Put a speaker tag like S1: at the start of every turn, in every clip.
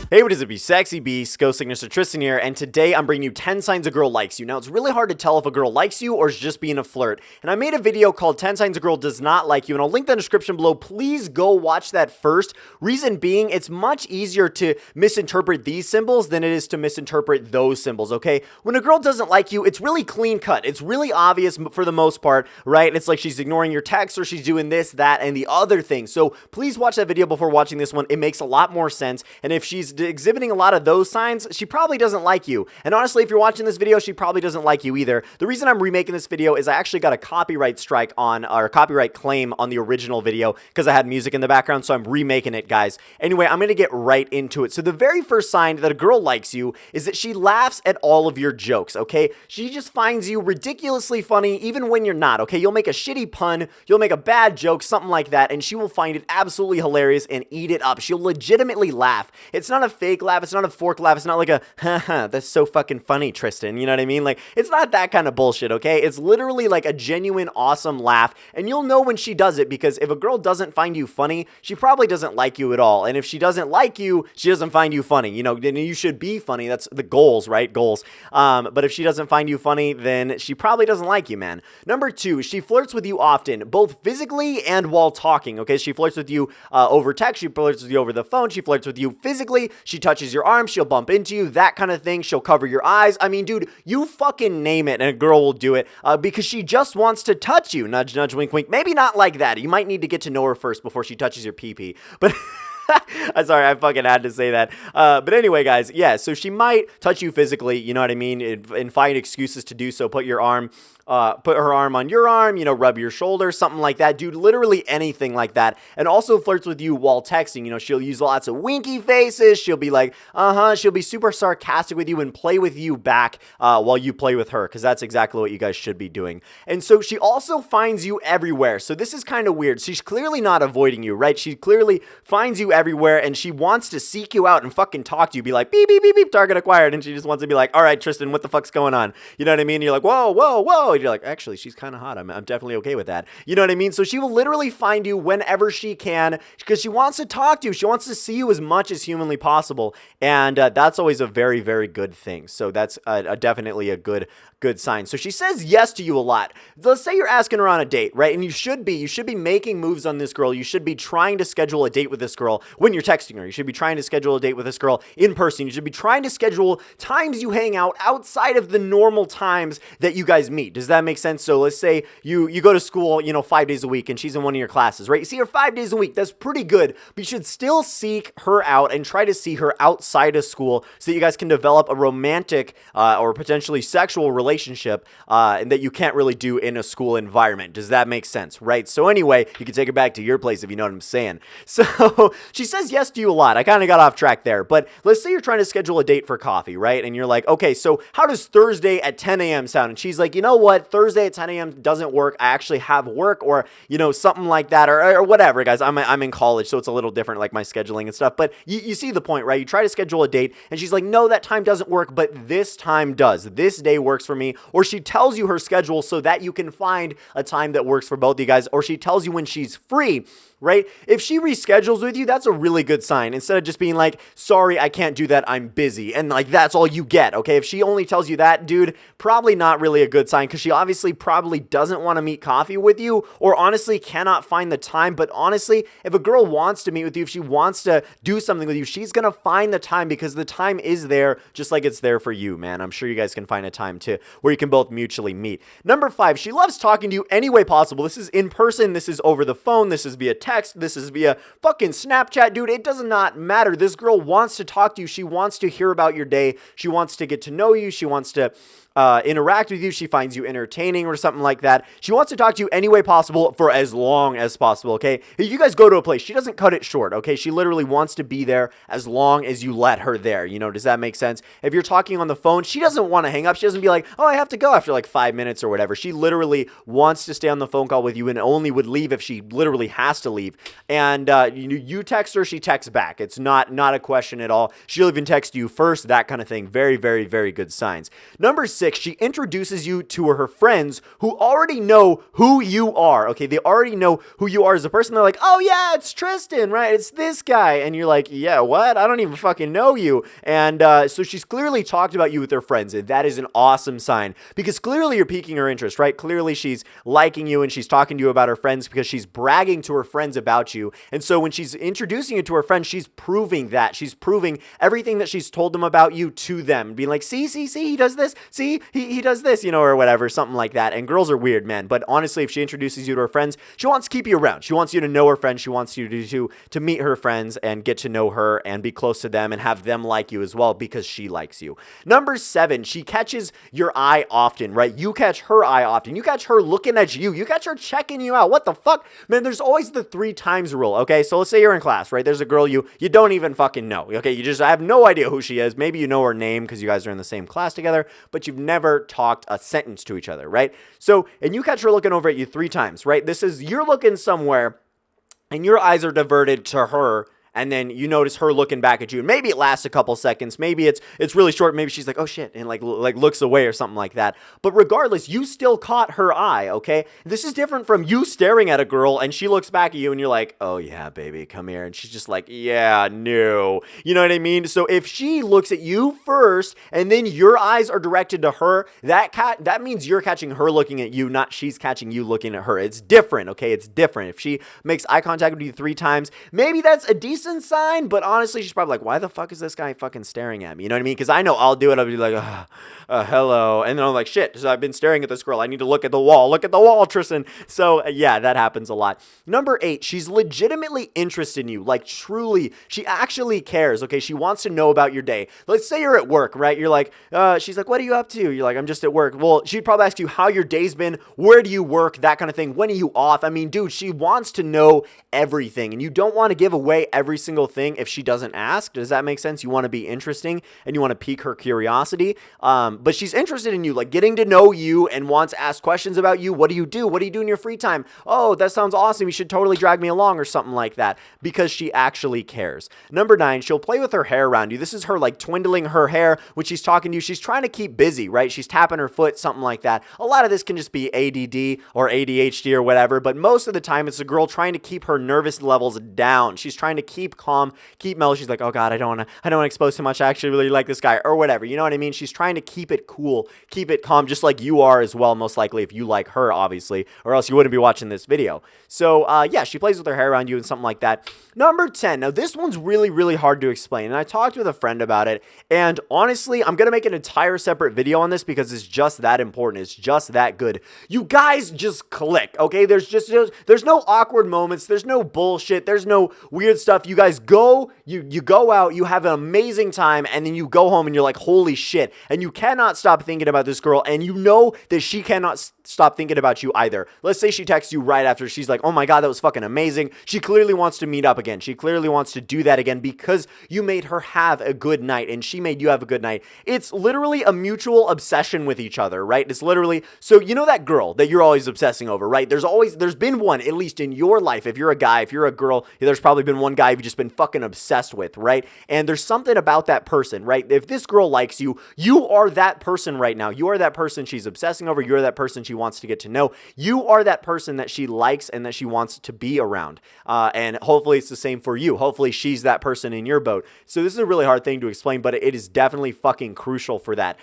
S1: Hey, what is it, be sexy beast, GhostSickness or Tristan here, and today I'm bringing you 10 signs a girl likes you. Now, it's really hard to tell if a girl likes you or is just being a flirt, and I made a video called 10 signs a girl does not like you, and I'll link that in the description below. Please go watch that first. Reason being, it's much easier to misinterpret these symbols than it is to misinterpret those symbols, okay? When a girl doesn't like you, it's really clean cut. It's really obvious for the most part, right? It's like she's ignoring your text or she's doing this, that, and the other thing. So please watch that video before watching this one. It makes a lot more sense, and if she's exhibiting a lot of those signs, she probably doesn't like you. And honestly, if you're watching this video, she probably doesn't like you either. The reason I'm remaking this video is I actually got a copyright strike on, or copyright claim on the original video because I had music in the background, so I'm remaking it, guys. Anyway, I'm going to get right into it. So the very first sign that a girl likes you is that she laughs at all of your jokes, okay? She just finds you ridiculously funny even when you're not, okay? You'll make a shitty pun, you'll make a bad joke, something like that, and she will find it absolutely hilarious and eat it up. She'll legitimately laugh. It's not a fake laugh, it's not a fork laugh, it's not like a, haha, that's so fucking funny, Tristan, you know what I mean? Like, it's not that kind of bullshit, okay? It's literally like a genuine, awesome laugh, and you'll know when she does it, because if a girl doesn't find you funny, she probably doesn't like you at all, and if she doesn't like you, she doesn't find you funny, you know, then you should be funny, that's the goals, right? Goals. But if she doesn't find you funny, then she probably doesn't like you, man. Number 2, she flirts with you often, both physically and while talking, okay? She flirts with you over text, she flirts with you over the phone, she flirts with you physically, she touches your arm, she'll bump into you, that kind of thing, she'll cover your eyes. I mean, dude, you fucking name it and a girl will do it because she just wants to touch you. Nudge, nudge, wink, wink. Maybe not like that. You might need to get to know her first before she touches your pee-pee, but... I'm sorry, I fucking had to say that. But anyway, guys, yeah, so she might touch you physically, you know what I mean, and find excuses to do so. Put her arm on your arm, you know, rub your shoulder, something like that, dude, literally anything like that. And also flirts with you while texting, you know, she'll use lots of winky faces, she'll be like, she'll be super sarcastic with you and play with you back while you play with her, because that's exactly what you guys should be doing. And so she also finds you everywhere, so this is kind of weird. She's clearly not avoiding you, right? She clearly finds you everywhere, and she wants to seek you out and fucking talk to you, be like, beep, beep, beep, beep, target acquired, and she just wants to be like, all right, Tristan, what the fuck's going on? You know what I mean? And you're like, whoa, whoa, whoa, and you're like, actually, she's kind of hot, I'm definitely okay with that. You know what I mean? So she will literally find you whenever she can, because she wants to talk to you, she wants to see you as much as humanly possible, and that's always a very, very good thing. So that's definitely a good sign. So she says yes to you a lot. Let's say you're asking her on a date, right? And you should be making moves on this girl. You should be trying to schedule a date with this girl when you're texting her. You should be trying to schedule a date with this girl in person. You should be trying to schedule times you hang out outside of the normal times that you guys meet. Does that make sense? So let's say you go to school, you know, 5 days a week and she's in one of your classes, right? You see her 5 days a week. That's pretty good, but you should still seek her out and try to see her outside of school so that you guys can develop a romantic or potentially sexual relationship and that you can't really do in a school environment. Does that make sense, right? So anyway, you can take it back to your place if you know what I'm saying. So she says yes to you a lot. I kind of got off track there, but let's say you're trying to schedule a date for coffee, right? And you're like, okay, so how does Thursday at 10 a.m. sound? And she's like, you know what? Thursday at 10 a.m. doesn't work. I actually have work, or, you know, something like that, or whatever, guys. I'm in college, so it's a little different, like my scheduling and stuff, but you see the point, right? You try to schedule a date and she's like, no, that time doesn't work, but this time does. This day works for me. Or she tells you her schedule so that you can find a time that works for both of you guys, or she tells you when she's free, right? If she reschedules with you, that's a really good sign. Instead of just being like, sorry, I can't do that, I'm busy, and like that's all you get, okay? If she only tells you that, dude, probably not really a good sign, because she obviously probably doesn't want to meet coffee with you, or honestly cannot find the time. But honestly, if a girl wants to meet with you, if she wants to do something with you, she's gonna find the time, because the time is there, just like it's there for you, man. I'm sure you guys can find a time too where you can both mutually meet. Number 5, she loves talking to you any way possible. This is in person, this is over the phone, this is via text, this is via fucking Snapchat, dude. It does not matter. This girl wants to talk to you. She wants to hear about your day. She wants to get to know you. She wants to interact with you. She finds you entertaining or something like that. She wants to talk to you any way possible for as long as possible, okay? If you guys go to a place, she doesn't cut it short, okay? She literally wants to be there as long as you let her there, you know? Does that make sense? If you're talking on the phone, she doesn't want to hang up. She doesn't be like, oh, I have to go after like 5 minutes or whatever. She literally wants to stay on the phone call with you and only would leave if she literally has to leave. And you text her, she texts back. It's not a question at all. She'll even text you first, that kind of thing. Very, very, very good signs. Number 6, 6, she introduces you to her friends who already know who you are, okay? They already know who you are as a person. They're like, oh yeah, it's Tristan, right? It's this guy. And you're like, yeah, what? I don't even fucking know you. And so she's clearly talked about you with her friends, and that is an awesome sign because clearly you're piquing her interest, right? Clearly she's liking you and she's talking to you about her friends because she's bragging to her friends about you. And so when she's introducing you to her friends, she's proving that. She's proving everything that she's told them about you to them, being like, see, he does this. See, he does this, you know, or whatever, something like that. And girls are weird, man. But honestly, if she introduces you to her friends, she wants to keep you around. She wants you to know her friends. She wants you to meet her friends and get to know her and be close to them and have them like you as well because she likes you. Number 7, she catches your eye often, right? You catch her eye often. You catch her looking at you. You catch her checking you out. What the fuck? Man, there's always the 3 times rule, okay? So let's say you're in class, right? There's a girl you don't even fucking know, okay? You just have no idea who she is. Maybe you know her name because you guys are in the same class together, but you've never talked a sentence to each other, right? So, and you catch her looking over at you 3 times, right? You're looking somewhere and your eyes are diverted to her, and then you notice her looking back at you, and maybe it lasts a couple seconds, maybe it's really short, maybe she's like, oh shit, and like looks away or something like that. But regardless, you still caught her eye, okay? This is different from you staring at a girl and she looks back at you and you're like, oh yeah, baby, come here, and she's just like, yeah, no, you know what I mean? So if she looks at you first and then your eyes are directed to her, that means you're catching her looking at you, not she's catching you looking at her. It's different, okay? It's different. If she makes eye contact with you 3 times, maybe that's a decent sign, but honestly, she's probably like, why the fuck is this guy fucking staring at me? You know what I mean? Because I know I'll do it. I'll be like, hello. And then I'm like, shit, so I've been staring at this girl. I need to look at the wall. Look at the wall, Tristan. So yeah, that happens a lot. Number 8, she's legitimately interested in you. Like truly, she actually cares. Okay, she wants to know about your day. Let's say you're at work, right? You're like, she's like, what are you up to? You're like, I'm just at work. Well, she'd probably ask you how your day's been. Where do you work? That kind of thing. When are you off? I mean, dude, she wants to know everything, and you don't want to give away every single thing if she doesn't ask. Does that make sense? You want to be interesting and you want to pique her curiosity. But she's interested in you, like getting to know you, and wants to ask questions about you. What do you do? What do you do in your free time? Oh, that sounds awesome. You should totally drag me along or something like that, because she actually cares. Number 9, she'll play with her hair around you. This is her like twiddling her hair when she's talking to you. She's trying to keep busy, right? She's tapping her foot, something like that. A lot of this can just be ADD or ADHD or whatever, but most of the time it's a girl trying to keep her nervous levels down. She's trying to keep calm, keep mellow. She's like, oh God, I don't want to expose too much. I actually really like this guy or whatever. You know what I mean? She's trying to keep it cool, keep it calm, just like you are as well, most likely, if you like her, obviously, or else you wouldn't be watching this video. So yeah, she plays with her hair around you and something like that. Number 10. Now this one's really, really hard to explain. And I talked with a friend about it. And honestly, I'm going to make an entire separate video on this because it's just that important. It's just that good. You guys just click, okay? There's no awkward moments. There's no bullshit. There's no weird stuff. You guys go, you go out, you have an amazing time, and then you go home and you're like, holy shit. And you cannot stop thinking about this girl, and you know that she cannot stop thinking about you either. Let's say she texts you right after. She's like, oh my God, that was fucking amazing. She clearly wants to meet up again. She clearly wants to do that again because you made her have a good night and she made you have a good night. It's literally a mutual obsession with each other, right? It's literally, so you know that girl that you're always obsessing over, right? There's been one, at least in your life. If you're a guy, if you're a girl, there's probably been one guy you've just been fucking obsessed with, right? And there's something about that person, right? If this girl likes you, you are that person right now. You are that person she's obsessing over. You're that person she wants to get to know. You are that person that she likes and that she wants to be around. And hopefully it's the same for you. Hopefully she's that person in your boat. So this is a really hard thing to explain, but it is definitely fucking crucial for that.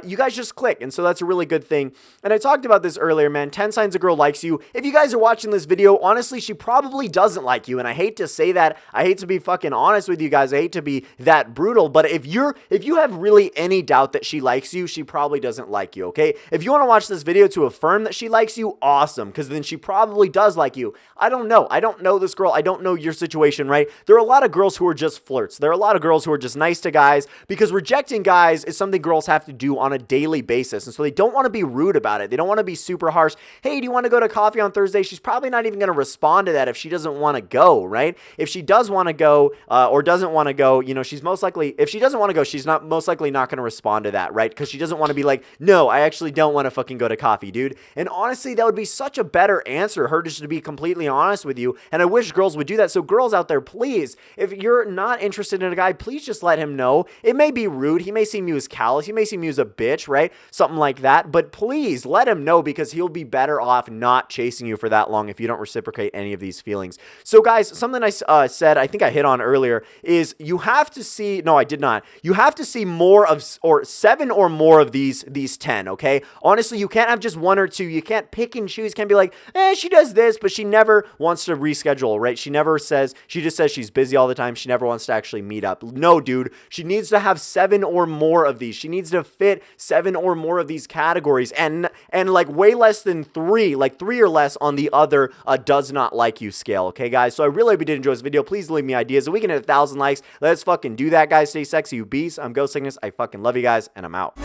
S1: You guys just click, and so that's a really good thing. And I talked about this earlier, man. 10 signs a girl likes you. If you guys are watching this video, honestly, she probably doesn't like you, and I hate to say that. I hate to be fucking honest with you guys. I hate to be that brutal, but if you have really any doubt that she likes you, she probably doesn't like you, okay? If you want to watch this video to affirm that she likes you, awesome, because then she probably does like you. I don't know. I don't know this girl. I don't know your situation, right? There are a lot of girls who are just flirts. There are a lot of girls who are just nice to guys, because rejecting guys is something girls have to do on a daily basis. And so they don't want to be rude about it. They don't want to be super harsh. Hey, do you want to go to coffee on Thursday? She's probably not even going to respond to that if she doesn't want to go, right? If she does want to go or doesn't want to go, you know, she's most likely, if she doesn't want to go, she's not most likely not going to respond to that, right? Because she doesn't want to be like, no, I actually don't want to fucking go to coffee, dude. dude. And honestly, that would be such a better answer, her just to be completely honest with you. And I wish girls would do that. So girls out there, please, if you're not interested in a guy, please just let him know. It may be rude. He may seem you as callous. He may seem you as a bitch, right? Something like that. But please let him know, because he'll be better off not chasing you for that long if you don't reciprocate any of these feelings. So guys, something I said, I think I hit on earlier, is you have to see, no, I did not. You have to see more of, or 7 or more of these 10, okay? Honestly, you can't have just 1 or 2. You can't pick and choose. Can't be like, she does this, but she never wants to reschedule, right? She just says she's busy all the time. She never wants to actually meet up. No, dude, she needs to have 7 or more of these. She needs to fit 7 or more of these categories, and like way less than 3, like 3 or less on the other does not like you scale, okay, guys? So I really hope you did enjoy this video. Please leave me ideas. If we can hit 1,000 likes, let's fucking do that, guys. Stay sexy, you beasts. I'm GhostSickness. I fucking love you guys, and I'm out.